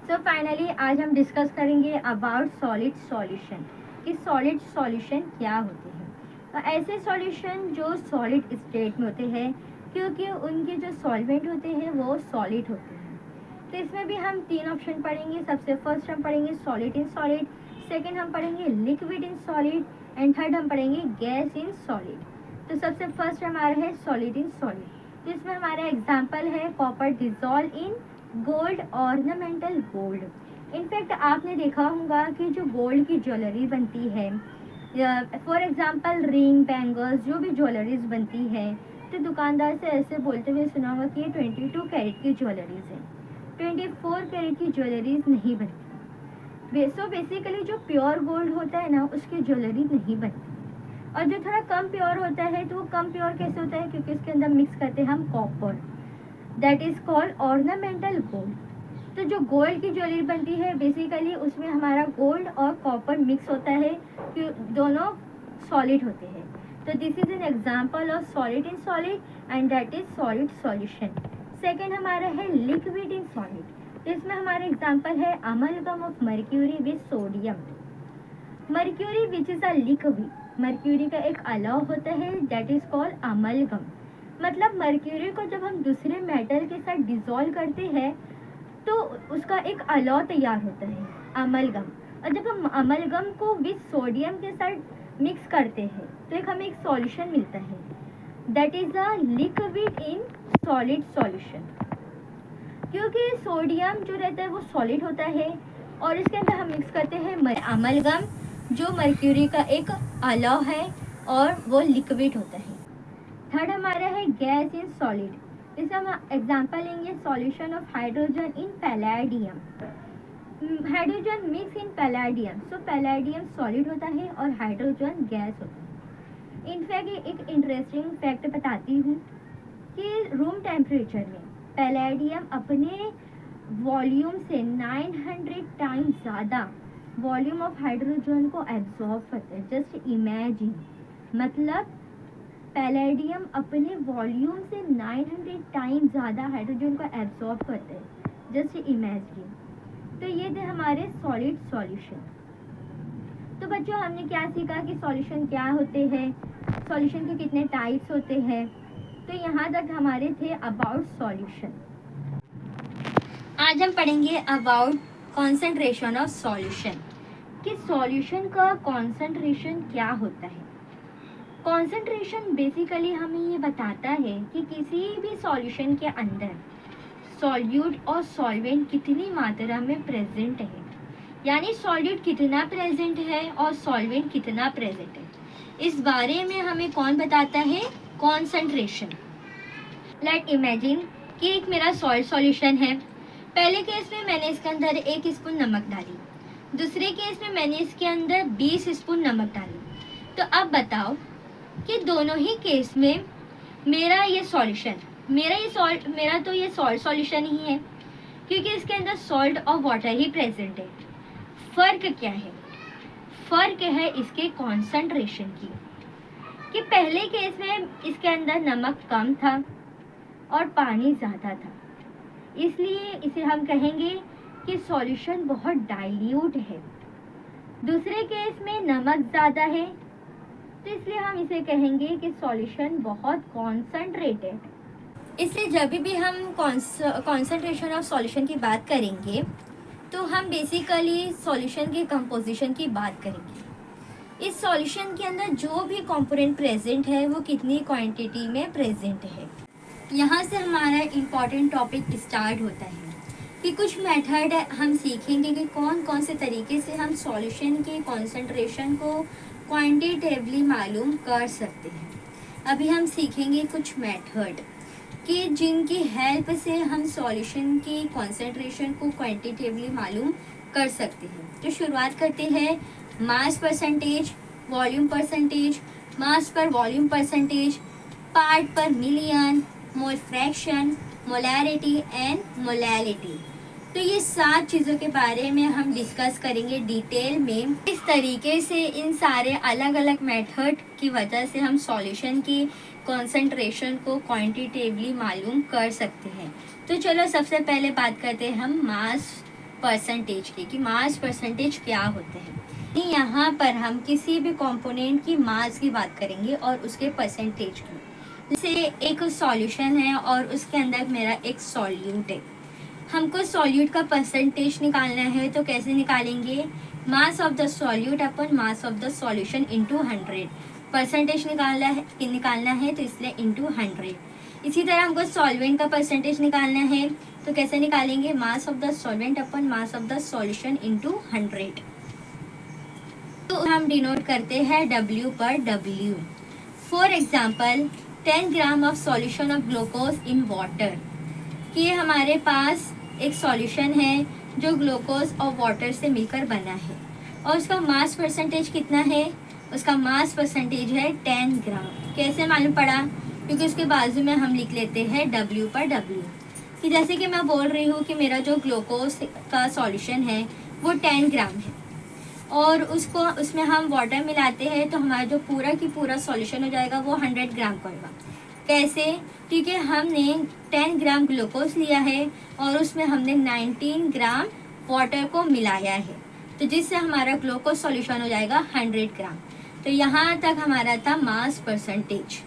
So finally आज हम discuss करेंगे अबाउट सॉलिड सॉल्यूशन कि सॉलिड सॉल्यूशन क्या होते हैं। तो ऐसे सॉल्यूशन जो सॉलिड स्टेट में होते हैं क्योंकि उनके जो सॉल्वेंट होते हैं वो सॉलिड होते हैं। तो इसमें भी हम तीन ऑप्शन पढ़ेंगे। सबसे फर्स्ट हम पढ़ेंगे सॉलिड इन सॉलिड, सेकेंड हम पढ़ेंगे liquid in solid and third हम पढ़ेंगे गैस इन सॉलिड। तो सबसे फर्स्ट हमारा है सॉलिड इन सॉलिड। तो इसमें हमारा एग्जाम्पल है copper dissolve in gold ornamental gold. In fact आपने देखा होगा कि जो गोल्ड की ज्वेलरी बनती है, फॉर एग्जांपल रिंग बैंगल्स जो भी ज्वेलरीज बनती है, तो दुकानदार से ऐसे बोलते हुए सुना होगा कि ये 22 कैरेट की ज्वेलरीज है, 24 कैरेट की ज्वेलरीज नहीं बनती। सो बेसिकली जो प्योर गोल्ड होता है ना उसकी ज्वेलरी नहीं बनती। और जो थोड़ा कम प्योर होता है तो वो कम प्योर कैसे होता है, क्योंकि इसके अंदर मिक्स करते हैं हम copper, that is called ornamental gold. तो जो गोल्ड की ज्वेलरी बनती है बेसिकली उसमें हमारा गोल्ड और कॉपर मिक्स होता है कि दोनों सॉलिड होते हैं। तो this is an example of solid in solid and that is solid solution. Second हमारा है लिक्विड इन सॉलिड। तो इसमें हमारा एग्जांपल है amalgam of mercury with sodium. Mercury which is a liquid, mercury का एक अलॉय होता है दैट इज कॉल्ड अमलगम। मतलब मर्क्यूरी को जब हम दूसरे मेटल के साथ डिसॉल्व करते हैं तो उसका एक अलॉय तैयार होता है अमलगम। और जब हम अमलगम को विद सोडियम के साथ मिक्स करते हैं तो हमें एक सॉल्यूशन मिलता है that is a liquid in solid solution. क्योंकि सोडियम जो रहता है वो सॉलिड होता है और इसके अंदर हम मिक्स करते हैं अमलगम जो मर्क्यूरी का एक अलॉय है और वो लिक्विड होता है। थर्ड हमारा है गैस इन सॉलिड। इसमें हम एग्जांपल लेंगे solution of hydrogen in palladium. Hydrogen mix in palladium. So palladium solid होता है और हाइड्रोजन गैस होता है। इनफैक्ट एक इंटरेस्टिंग फैक्ट बताती हूँ कि रूम टेम्परेचर में पैलेडियम अपने वॉल्यूम से 900 टाइम्स ज़्यादा वॉल्यूम ऑफ हाइड्रोजन को एब्जॉर्ब करता है। जस्ट इमेजिन, मतलब पैलेडियम अपने वॉल्यूम से 900 टाइम्स ज़्यादा हाइड्रोजन को एब्जॉर्ब करते हैं। Just imagine. तो ये थे हमारे सॉलिड सॉल्यूशन। तो बच्चों हमने क्या सीखा कि सॉल्यूशन क्या होते हैं, सॉल्यूशन के कितने टाइप्स होते हैं। तो यहाँ तक हमारे थे अबाउट सॉल्यूशन। आज हम पढ़ेंगे अबाउट कॉन्सेंट्रेशन ऑफ सॉल्यूशन कि सॉल्यूशन का कॉन्सेंट्रेशन क्या होता है। कॉन्सेंट्रेशन बेसिकली हमें ये बताता है कि किसी भी सॉल्यूशन के अंदर सॉल्यूट और सॉल्वेंट कितनी मात्रा में प्रेजेंट है, यानी सॉल्यूट कितना प्रेजेंट है और सॉल्वेंट कितना प्रेजेंट है। इस बारे में हमें कौन बताता है, कॉन्सेंट्रेशन। लेट इमेजिन कि एक मेरा सॉल्ट सॉल्यूशन है। पहले केस में मैंने इसके अंदर 1 स्पून नमक डाली, दूसरे केस में मैंने इसके अंदर 20 स्पून नमक डाली। तो अब बताओ कि दोनों ही केस में मेरा ये सॉल्यूशन, मेरा तो ये सॉल्ट सॉल्यूशन ही है क्योंकि इसके अंदर सॉल्ट और वाटर ही प्रेजेंट है। फर्क क्या है, फर्क है इसके कॉन्सेंट्रेशन की कि पहले केस में इसके अंदर नमक कम था और पानी ज़्यादा था, इसलिए इसे हम कहेंगे कि सॉल्यूशन बहुत डाइल्यूट है। दूसरे केस में नमक ज़्यादा है तो इसलिए हम इसे कहेंगे कि सॉल्यूशन बहुत कॉन्सेंट्रेटेड। इसलिए जब भी हम कॉन्सेंट्रेशन ऑफ सॉल्यूशन की बात करेंगे तो हम बेसिकली सॉल्यूशन के कंपोजिशन की बात करेंगे। इस सॉल्यूशन के अंदर जो भी कंपोनेंट प्रेजेंट है वो कितनी क्वांटिटी में प्रेजेंट है। यहाँ से हमारा इम्पॉर्टेंट टॉपिक स्टार्ट होता है कि कुछ मेथड हम सीखेंगे कि कौन कौन से तरीके से हम सॉल्यूशन के कॉन्सेंट्रेशन को क्वांटिटेटिवली मालूम कर सकते हैं। अभी हम सीखेंगे कुछ मेथड कि जिनकी हेल्प से हम सॉल्यूशन की कॉन्सेंट्रेशन को क्वांटिटेटिवली मालूम कर सकते हैं। तो शुरुआत करते हैं मास परसेंटेज, वॉल्यूम परसेंटेज, मास पर वॉल्यूम परसेंटेज, पार्ट पर million, mole fraction, molarity and molality. तो ये 7 चीज़ों के बारे में हम डिस्कस करेंगे डिटेल में। इस तरीके से इन सारे अलग अलग मेथड की वजह से हम सॉल्यूशन की कॉन्सेंट्रेशन को क्वांटिटेटिवली मालूम कर सकते हैं। तो चलो सबसे पहले बात करते हैं हम मास परसेंटेज की, कि मास परसेंटेज क्या होते हैं। यहाँ पर हम किसी भी कंपोनेंट की मास की बात करेंगे और उसके परसेंटेज की। जैसे एक सॉल्यूशन है और उसके अंदर मेरा एक सॉल्यूट है, हमको सॉल्यूट का परसेंटेज निकालना है, तो कैसे निकालेंगे? Mass of the solute upon mass of the solution into 100। Percentage निकालना है तो इसलिए इंटू 100। इसी तरह हमको सॉल्वेंट का परसेंटेज निकालना है, तो कैसे निकालेंगे? Mass of the solvent upon mass of the solution into 100। तो हम डिनोट करते हैं W पर W। For example 10 gram of solution of glucose in water, कि हमारे पास एक सॉल्यूशन है जो ग्लूकोज और वाटर से मिलकर बना है और उसका मास परसेंटेज कितना है? उसका मास परसेंटेज है 10 ग्राम। कैसे मालूम पड़ा? क्योंकि उसके बाजू में हम लिख लेते हैं W पर W, कि जैसे कि मैं बोल रही हूँ कि मेरा जो ग्लूकोज का सॉल्यूशन है वो 10 ग्राम है और उसमें हम वाटर मिलाते हैं तो हमारा जो पूरा की पूरा सॉल्यूशन हो जाएगा वो 100 ग्राम का होगा। कैसे? क्योंकि हमने 10 ग्राम ग्लूकोज लिया है और उसमें हमने 19 ग्राम वाटर को मिलाया है, तो जिससे हमारा ग्लूकोज सॉल्यूशन हो जाएगा 100 ग्राम। तो यहाँ तक हमारा था मास परसेंटेज।